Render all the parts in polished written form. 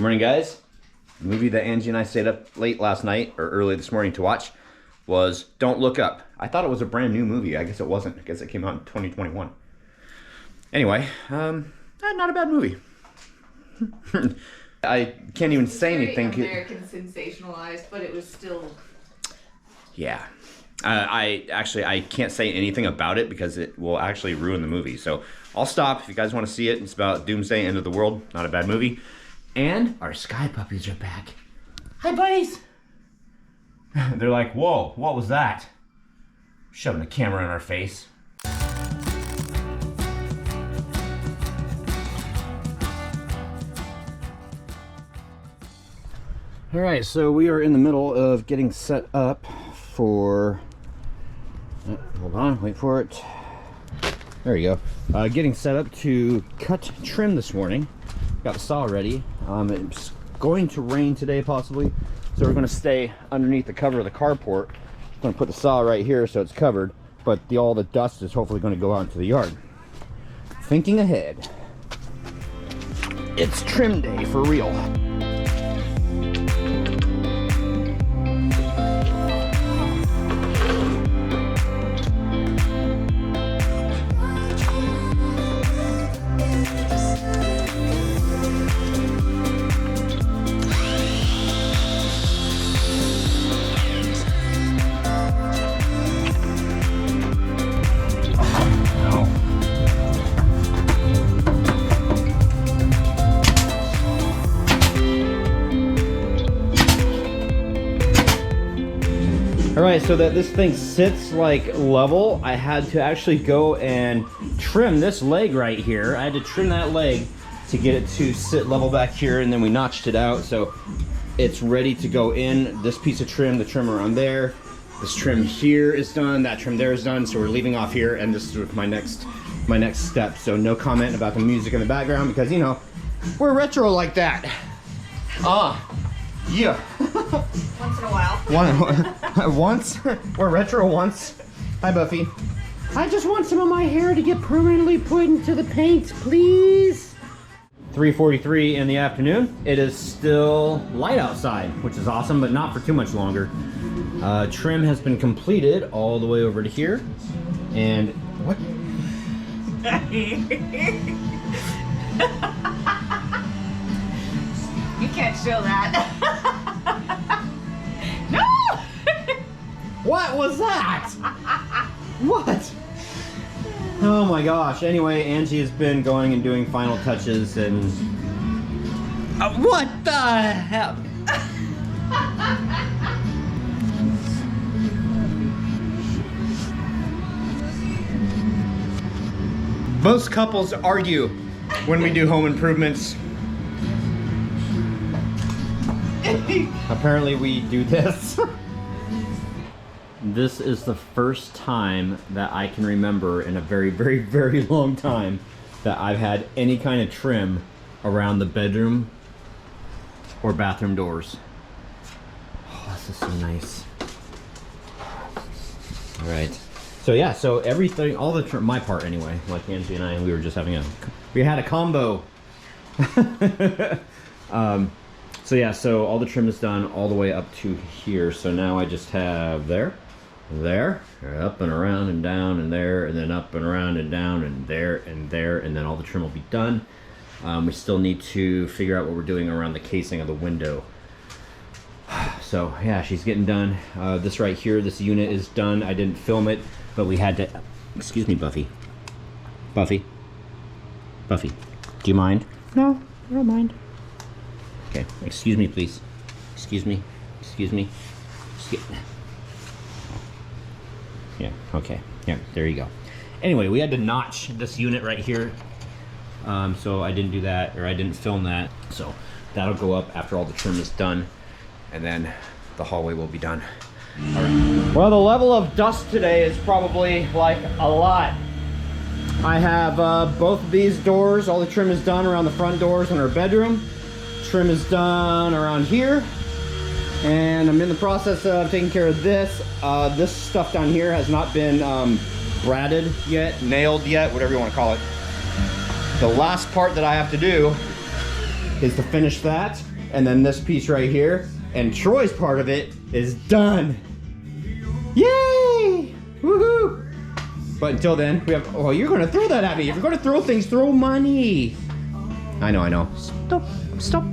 Good morning, guys. The movie that Angie and I stayed up late last night, or early this morning to watch, was Don't Look Up. I thought it was a brand new movie. I guess it wasn't. I guess it came out in 2021. Anyway, not a bad movie. I can't even say anything. American sensationalized, but it was still... Yeah. I can't say anything about it because it will actually ruin the movie. So I'll stop if you guys want to see it. It's about doomsday, end of the world. Not a bad movie. And our sky puppies are back. Hi, buddies. They're like, whoa, what was that? Shoving the camera in our face. All right, so we are in the middle of getting set up for, hold on, wait for it. There you go. Getting set up to cut trim this morning. Got the saw ready. It's going to rain today possibly, so we're going to stay underneath the cover of the carport. I'm going to put the saw right here so it's covered, but all the dust is hopefully going to go out into the yard. Thinking ahead. It's trim day for real. Alright, so that this thing sits like level, I had to actually go and trim this leg right here. I had to trim that leg to get it to sit level back here, and then we notched it out so it's ready to go in. This piece of trim, the trim around there, this trim here is done, that trim there is done, so we're leaving off here, and this is my next step. So no comment about the music in the background because, you know, we're retro like that. Yeah. Once in a while. Once? We're retro once. Hi, Buffy. I just want some of my hair to get permanently put into the paint, please. 3:43 in the afternoon. It is still light outside, which is awesome, but not for too much longer. Trim has been completed all the way over to here. And what? You can't show that. No! What was that? What? Oh my gosh. Anyway, Angie has been going and doing final touches and... what the hell? Most couples argue when we do home improvements. Apparently we do this. This is the first time that I can remember in a very, very, very long time that I've had any kind of trim around the bedroom or bathroom doors. Oh, this is so nice. All right. So yeah, so everything, all the trim, my part anyway, like Angie and I, we were just having we had a combo. So yeah, so all the trim is done all the way up to here. So now I just have there, up and around and down and there, and then up and around and down and there, and then all the trim will be done. We still need to figure out what we're doing around the casing of the window. So yeah, she's getting done. This right here, this unit is done. I didn't film it, but we had to, excuse me, Buffy. Buffy, do you mind? No, I don't mind. Okay, excuse me, please. Excuse me. Yeah, okay. Yeah, there you go. Anyway, we had to notch this unit right here. So I didn't do that, or I didn't film that. So that'll go up after all the trim is done. And then the hallway will be done. All right. Well, the level of dust today is probably like a lot. I have both of these doors. All the trim is done around the front doors in our bedroom. Trim is done around here, and I'm in the process of taking care of this. This stuff down here has not been bratted yet, nailed yet, whatever you want to call it. The last part that I have to do is to finish that, and then this piece right here, and Troy's part of it is done. Yay! Woohoo! But until then, we have, oh, you're gonna throw that at me. If you're gonna throw things, throw money. I know. Stop.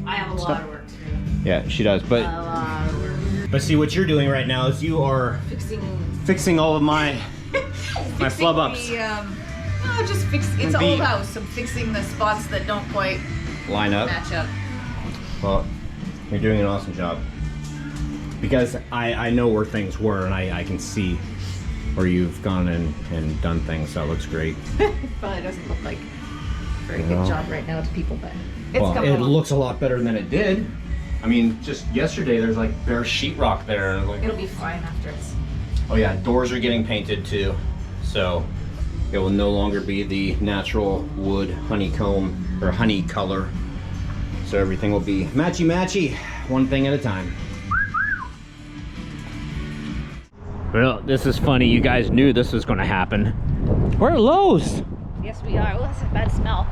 I have a lot of work to do. Yeah, she does, but. A lot of work. But see, what you're doing right now is you are fixing all of my flub ups. No, just it's an old house. I'm fixing the spots that don't quite line up. match up. Well, you're doing an awesome job. Because I know where things were, and I can see where you've gone and done things, so it looks great. Probably doesn't look like a very good job right now to people, but it's well, coming it along. looks a lot better than it did. I mean, just yesterday there's like bare sheetrock there. And like, it'll be fine after it's... Oh yeah, doors are getting painted too. So it will no longer be the natural wood honeycomb or honey color. So everything will be matchy, one thing at a time. Well, this is funny. You guys knew this was going to happen. We're at Lowe's. Yes, we are. Well, that's a bad smell.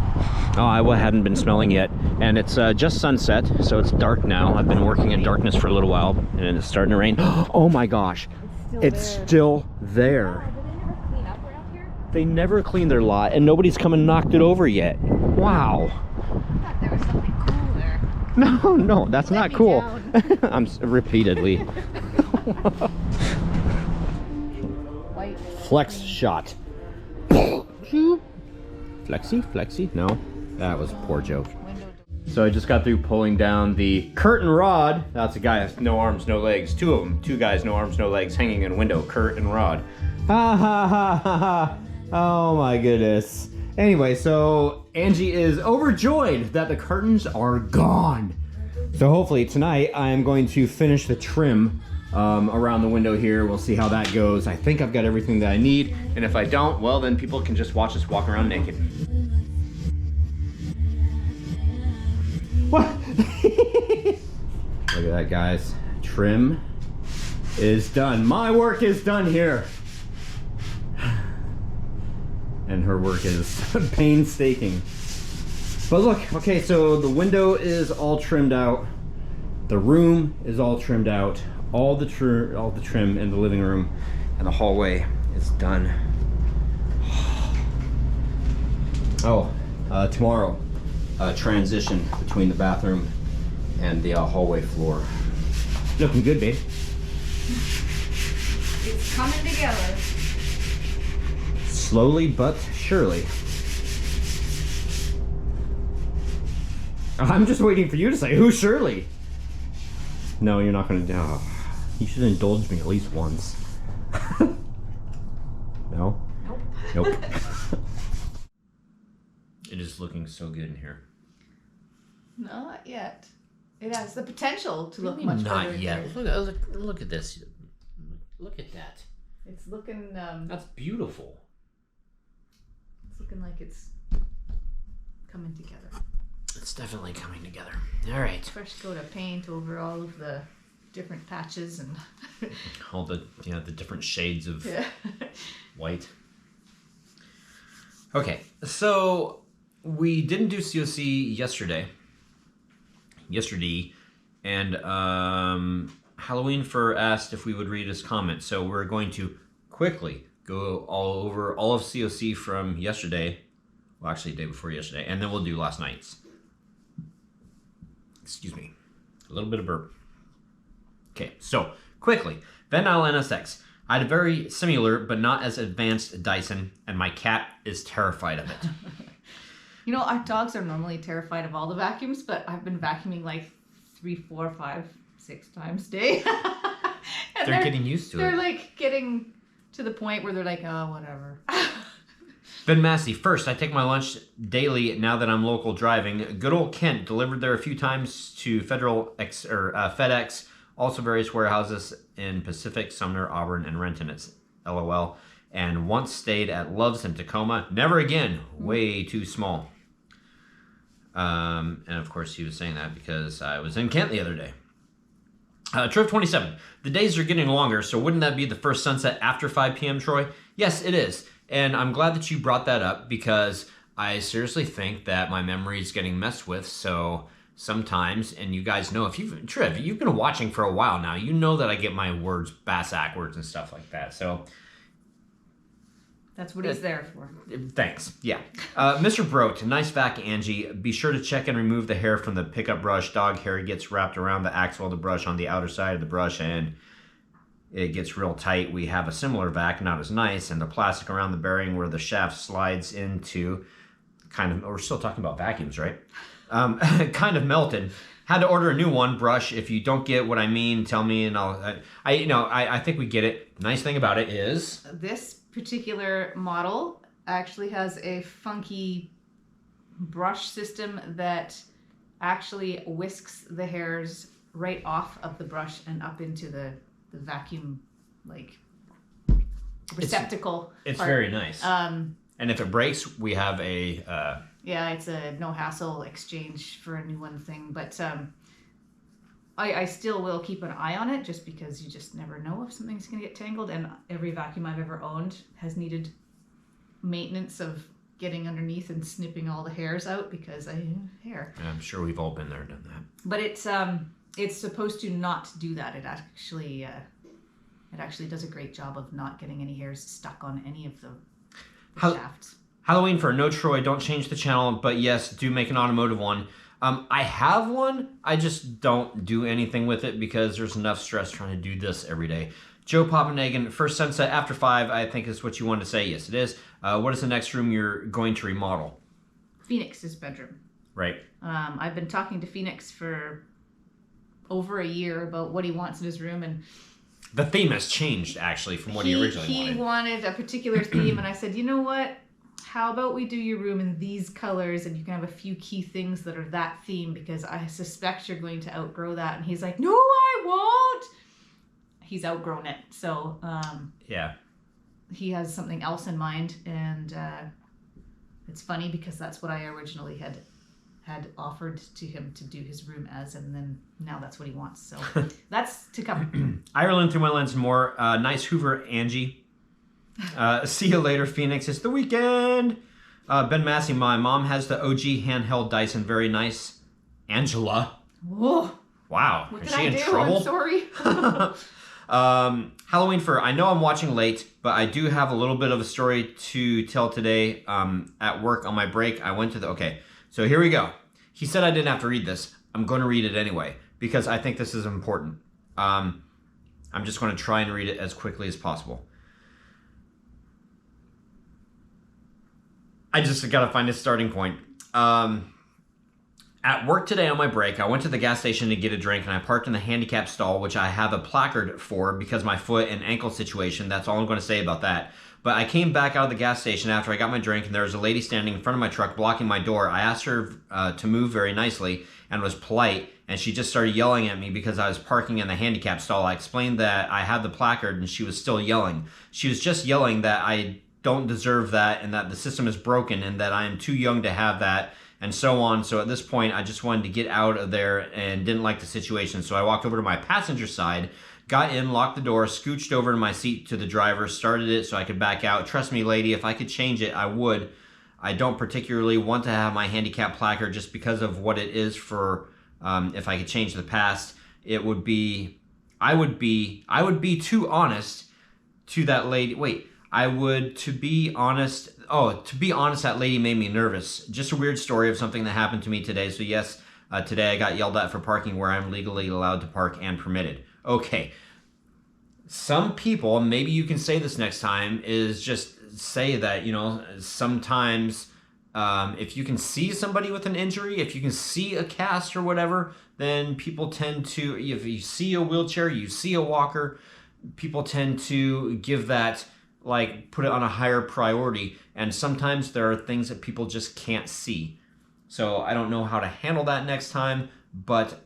Oh, I hadn't been smelling yet. And it's just sunset, so it's dark now. I've been working in darkness for a little while, and it's starting to rain. Oh my gosh. It's still there. Did they never clean up around here? They never cleaned their lot, and nobody's come and knocked it over yet. Wow. I thought there was something cool there. No, that's not cool. I'm repeatedly. White. Flex shot. Flexi? No, that was a poor joke. So I just got through pulling down the curtain rod. That's a guy with no arms, no legs. Two of them, two guys, no arms, no legs, hanging in a window, curtain rod. Ha ha ha ha ha. Oh my goodness. Anyway, so Angie is overjoyed that the curtains are gone. So hopefully tonight I'm going to finish the trim around the window here. We'll see how that goes. I think I've got everything that I need. And if I don't, well, then people can just watch us walk around naked. What? Look at that, guys. Trim is done. My work is done here. And her work is painstaking. But look, okay, so the window is all trimmed out. The room is all trimmed out. All the trim in the living room and the hallway is done. Oh, tomorrow, transition between the bathroom and the hallway floor. Looking good, babe. It's coming together. Slowly but surely. I'm just waiting for you to say, who's Shirley? No, you're not gonna do. Oh, you should indulge me at least once. No? Nope. It is looking so good in here. Not yet. It has the potential to look much better. Not yet. Look at this. Look at that. It's looking. That's beautiful. It's looking like it's coming together. It's definitely coming together. All right. Fresh coat of paint over all of the different patches and all the the different shades of white. Okay, so we didn't do COC yesterday, and Halloween Fur asked if we would read his comment, so we're going to quickly go all over all of COC from yesterday, well actually day before yesterday, and then we'll do last night's. Excuse me, a little bit of burp. Okay, so quickly, Van Nile NSX. I had a very similar but not as advanced Dyson, and my cat is terrified of it. You know, our dogs are normally terrified of all the vacuums, but I've been vacuuming like 3, 4, 5, 6 times a day. And they're getting used to it. They're like getting to the point where they're like, oh, whatever. Ben Massey, first, I take my lunch daily now that I'm local driving. Good old Kent delivered there a few times to FedEx, also various warehouses in Pacific, Sumner, Auburn, and Renton. It's LOL. And once stayed at Love's in Tacoma. Never again. Way too small. And of course, he was saying that because I was in Kent the other day. Trip 27. The days are getting longer, so wouldn't that be the first sunset after 5 p.m., Troy? Yes, it is. And I'm glad that you brought that up because I seriously think that my memory is getting messed with. So sometimes, and you guys know, if you've been watching for a while now, you know that I get my words backwards and stuff like that. So that's what he's there for. thanks. Yeah. Mr. Brote, nice vac, Angie. Be sure to check and remove the hair from the pickup brush. Dog hair gets wrapped around the axle of the brush on the outer side of the brush, and it gets real tight. We have a similar vac, not as nice, and the plastic around the bearing where the shaft slides into we're still talking about vacuums, right? Kind of melted. Had to order a new one brush. If you don't get what I mean, tell me, and I think we get it. Nice thing about it is this particular model actually has a funky brush system that actually whisks the hairs right off of the brush and up into the vacuum receptacle. It's part. very nice. And if it breaks, we have a yeah, it's a no hassle exchange for a new one thing. But I still will keep an eye on it, just because you just never know if something's going to get tangled. And every vacuum I've ever owned has needed maintenance of getting underneath and snipping all the hairs out because I have hair. I'm sure we've all been there and done that. But it's supposed to not do that. It actually does a great job of not getting any hairs stuck on any of the shafts. Halloween for no Troy, don't change the channel, but yes, do make an automotive one. I have one, I just don't do anything with it because there's enough stress trying to do this every day. Joe Papanegan, first sunset after 5, I think is what you wanted to say. Yes, it is. What is the next room you're going to remodel? Phoenix's bedroom. Right. I've been talking to Phoenix for over a year about what he wants in his room, and the theme has changed, actually, from what he originally wanted. He wanted a particular theme, and I said, you know what? How about we do your room in these colors, and you can have a few key things that are that theme, because I suspect you're going to outgrow that. And he's like, no, I won't. He's outgrown it. So yeah, he has something else in mind, and it's funny because that's what I originally had offered to him to do his room as, and then now that's what he wants. So that's to come. Ireland through my lens more. Nice Hoover, Angie. See you later, Phoenix. It's the weekend. Ben Massey, my mom has the OG handheld Dyson. Very nice. Angela. Whoa. Wow. What Is did she I in do? trouble? I'm sorry. Halloween fur. I know I'm watching late, but I do have a little bit of a story to tell today. At work on my break, I went to the... Okay, so here we go. He said I didn't have to read this. I'm going to read it anyway because I think this is important. I'm just going to try and read it as quickly as possible. I just got to find a starting point. At work today on my break, I went to the gas station to get a drink, and I parked in the handicap stall, which I have a placard for because my foot and ankle situation. That's all I'm going to say about that. But I came back out of the gas station after I got my drink, and there was a lady standing in front of my truck blocking my door. I asked her to move very nicely and was polite, and she just started yelling at me because I was parking in the handicap stall. I explained that I had the placard, and she was still yelling. She was just yelling that I don't deserve that and that the system is broken and that I am too young to have that and so on. So at this point, I just wanted to get out of there and didn't like the situation. So I walked over to my passenger side, got in, locked the door, scooched over to my seat to the driver, started it so I could back out. Trust me, lady, if I could change it, I would. I don't particularly want to have my handicap placard just because of what it is for, if I could change the past, it would be, I would be too honest to that lady. To be honest, that lady made me nervous. Just a weird story of something that happened to me today. So yes, today I got yelled at for parking where I'm legally allowed to park and permitted. Okay. Some people, maybe you can say this next time, is just say that, sometimes if you can see somebody with an injury, if you can see a cast or whatever, then people tend to, if you see a wheelchair, you see a walker, people tend to give that, put it on a higher priority. And sometimes there are things that people just can't see. So I don't know how to handle that next time, but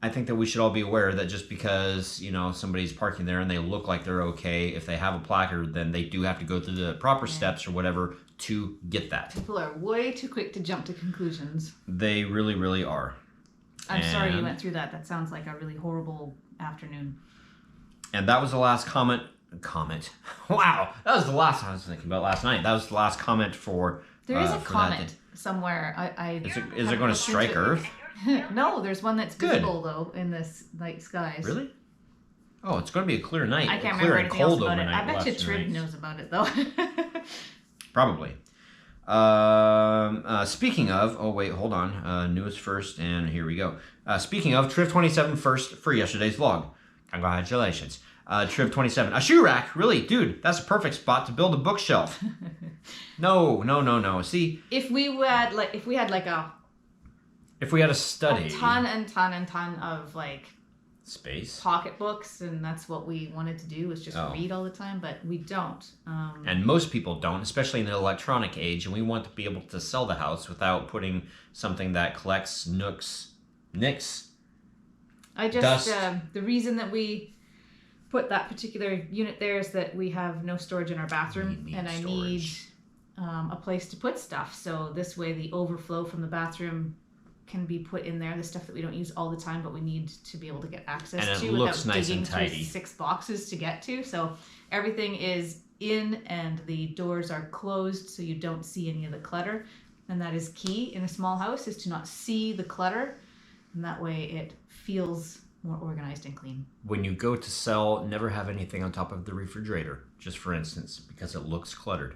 I think that we should all be aware that just because, somebody's parking there and they look like they're okay, if they have a placard, then they do have to go through the proper steps or whatever to get that. People are way too quick to jump to conclusions. They really, really are. I'm sorry you went through that. That sounds like a really horrible afternoon. And that was the last comment. Wow, that was the last I was thinking about last night. That was the last comment for. There is a comment somewhere. Is it going to strike Earth? No, there's one that's Good. visible though in this night skies. Really? Oh, it's going to be a clear night. I can't clear remember and anything else cold about it. overnight. I bet you last Trib night. knows about it though. Probably. Speaking of, oh wait, hold on. Newest first, and here we go. Speaking of, Triv 27 first for yesterday's vlog. Congratulations. Triv 27. A shoe rack, really, dude. That's a perfect spot to build a bookshelf. No. See, if we had like a study, ton of like space, pocketbooks, and that's what we wanted to do was just read all the time, but we don't. And most people don't, especially in the electronic age, and we want to be able to sell the house without putting something that collects nicks. I just Dust. the reason that we put that particular unit there is that we have no storage in our bathroom, and I need a place to put stuff. So this way, the overflow from the bathroom can be put in there, the stuff that we don't use all the time, but we need to be able to get access And it to looks without nice digging and through tidy. 6 boxes to get to. So everything is in, and the doors are closed, so you don't see any of the clutter. And that is key in a small house, is to not see the clutter, and that way it feels more organized and clean. When you go to sell, never have anything on top of the refrigerator, just for instance, because it looks cluttered.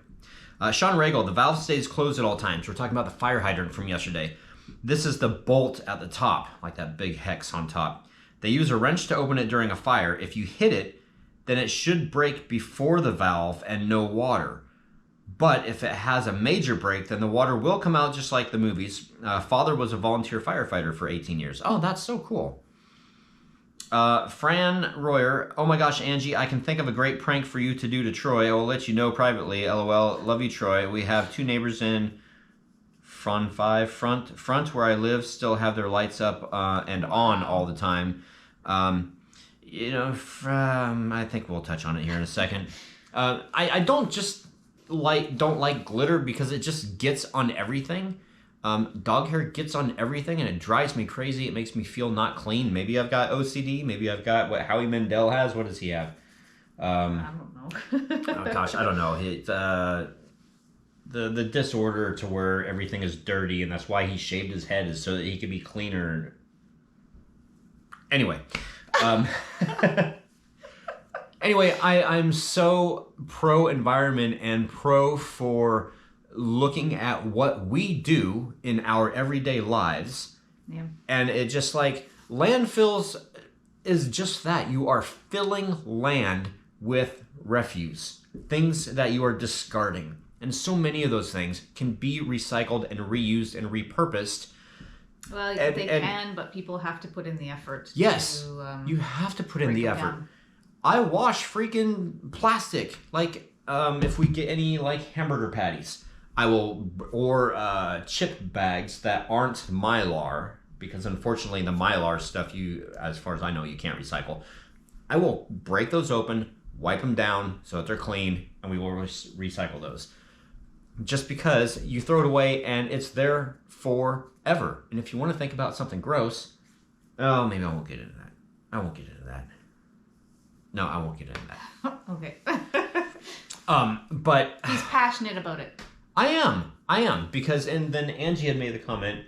Sean Regal, the valve stays closed at all times. We're talking about the fire hydrant from yesterday. This is the bolt at the top, like that big hex on top. They use a wrench to open it during a fire. If you hit it, then it should break before the valve and no water. But if it has a major break, then the water will come out just like the movies. Father was a volunteer firefighter for 18 years. Oh, that's so cool. Fran Royer, oh my gosh, Angie, I can think of a great prank for you to do to Troy. I will let you know privately. LOL. Love you, Troy. We have 2 neighbors in front where I live still have their lights up and on all the time. I think we'll touch on it here in a second. I don't like glitter because it just gets on everything. Dog hair gets on everything and it drives me crazy. It makes me feel not clean. Maybe I've got OCD. Maybe I've got what Howie Mandel has. What does he have? I don't know. Oh gosh, I don't know. It's the disorder to where everything is dirty, and that's why he shaved his head, is so that he could be cleaner. Anyway, I'm so pro environment and pro for looking at what we do in our everyday lives. Yeah. And it just like landfills is just that. You are filling land with refuse, things that you are discarding. And so many of those things can be recycled and reused and repurposed. Well, they can, but people have to put in the effort. Yes, to, you have to put in break the it effort. down. I wash freaking plastic. Like, if we get any like hamburger patties, I will, or chip bags that aren't Mylar, because unfortunately the Mylar stuff, as far as I know, you can't recycle. I will break those open, wipe them down so that they're clean, and we will recycle those. Just because you throw it away and it's there forever. And if you want to think about something gross, oh, maybe I won't get into that. No, I won't get into that. Okay. But he's passionate about it. I am, because, and then Angie had made the comment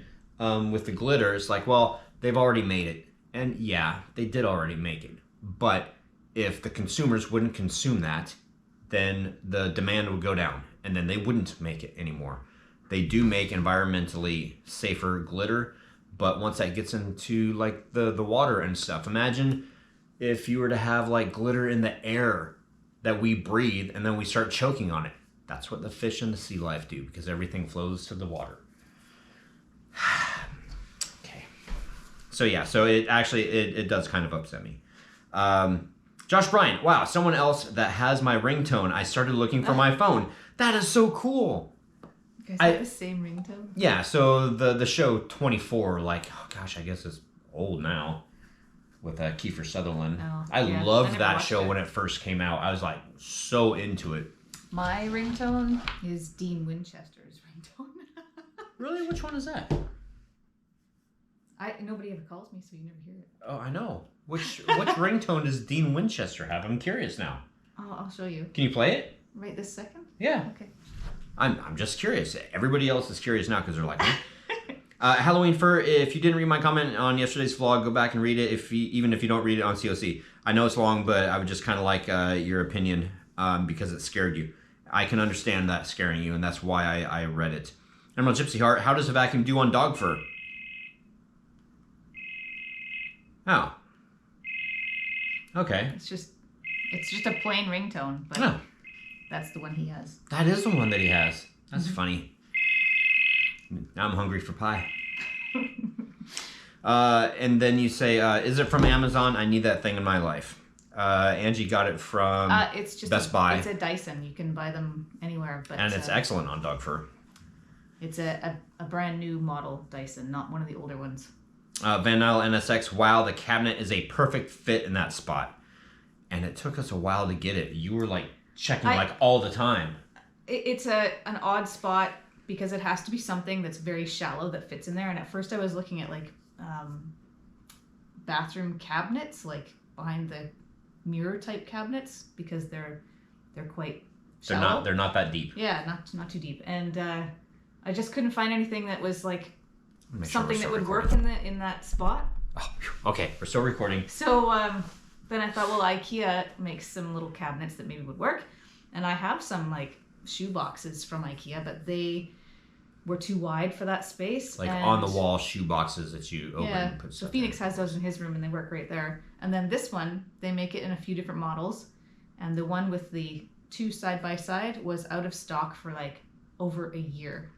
with the glitter. It's like, well, they've already made it. And yeah, they did already make it. But if the consumers wouldn't consume that, then the demand would go down, and then they wouldn't make it anymore. They do make environmentally safer glitter, but once that gets into like the water and stuff, imagine if you were to have like glitter in the air that we breathe and then we start choking on it. That's what the fish and the sea life do, because everything flows to the water. Okay. So yeah, so it actually, it does kind of upset me. Josh Bryant, wow, someone else that has my ringtone. I started looking for my phone. That is so cool. You guys have the same ringtone? Yeah, so the show 24, like, oh gosh, I guess it's old now, with Kiefer Sutherland. Oh, I yeah. loved I never that watched show it. when it first came out. I was like so into it. My ringtone is Dean Winchester's ringtone. Really? Which one is that? Nobody ever calls me, so you never hear it. Oh, I know. Which ringtone does Dean Winchester have? I'm curious now. I'll show you. Can you play it? Right this second? Yeah. Okay. I'm just curious. Everybody else is curious now because they're like, huh? Halloween fur. If you didn't read my comment on yesterday's vlog, go back and read it. Even if you don't read it on COC, I know it's long, but I would just kind of like your opinion because it scared you. I can understand that scaring you, and that's why I read it. Emerald Gypsy Heart. How does a vacuum do on dog fur? Oh. Okay. It's just a plain ringtone, but Oh. that's the one he has. That is the one that he has. That's funny. Now I'm hungry for pie. And then you say, is it from Amazon? I need that thing in my life. Angie got it from It's just Best Buy. It's a Dyson. You can buy them anywhere. But And it's excellent on dog fur. It's a brand new model Dyson, not one of the older ones. Van Nile NSX. Wow, the cabinet is a perfect fit in that spot. And it took us a while to get it. You were like checking like all the time. It's an odd spot because it has to be something that's very shallow that fits in there. And at first I was looking at like bathroom cabinets, like behind the mirror type cabinets, because they're quite shallow. They're not that deep. Yeah, not too deep. And I just couldn't find anything that was like something that would work in that spot. Oh, okay, we're still recording. So then I thought, well, IKEA makes some little cabinets that maybe would work. And I have some like shoe boxes from IKEA, but they were too wide for that space. Like on the wall shoe boxes that you open and put so stuff Phoenix in. has those in his room and they work right there. And then this one, they make it in a few different models. And the one with the two side by side was out of stock for like over a year.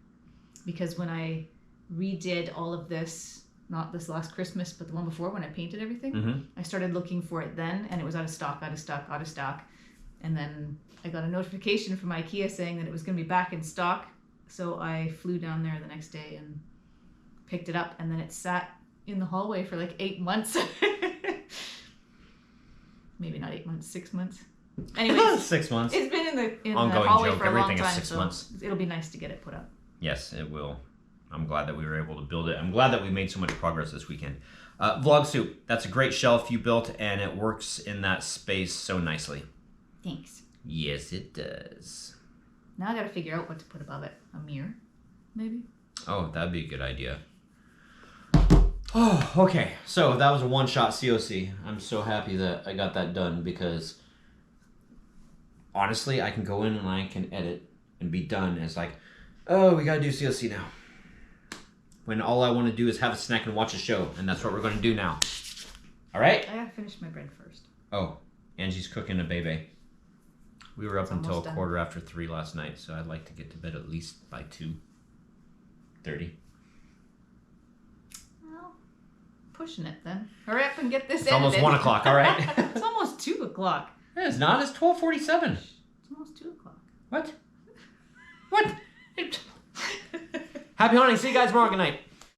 Because when I redid all of this, not this last Christmas, but the one before when I painted everything, I started looking for it then and it was out of stock. And then I got a notification from IKEA saying that it was going to be back in stock. So I flew down there the next day and picked it up, and then it sat in the hallway for like 8 months. Maybe not 8 months, 6 months. Anyways, 6 months. It's been in the Ongoing hallway joke. for a long Everything is time, 6 so months. it'll be nice to get it put up. Yes, it will. I'm glad that we were able to build it. I'm glad that we made so much progress this weekend. Vlog Soup. That's a great shelf you built, and it works in that space so nicely. Thanks. Yes, it does. Now I gotta figure out what to put above it. A mirror, maybe? Oh, that'd be a good idea. Oh, okay. So that was a one-shot COC. I'm so happy that I got that done because honestly, I can go in and I can edit and be done. It's like, oh, we gotta do COC now. When all I want to do is have a snack and watch a show, and that's what we're going to do now. All right? I gotta finish my bread first. Oh, Angie's cooking a bebe. We were up It's until almost done. 3:15 last night, so I'd like to get to bed at least by 2:30. Well, pushing it then. Hurry up and get this It's almost edited. 1 o'clock, all right? It's almost 2 o'clock. It's not. It's 12:47. It's almost 2 o'clock. What? What? Happy hunting. See you guys tomorrow. Good night.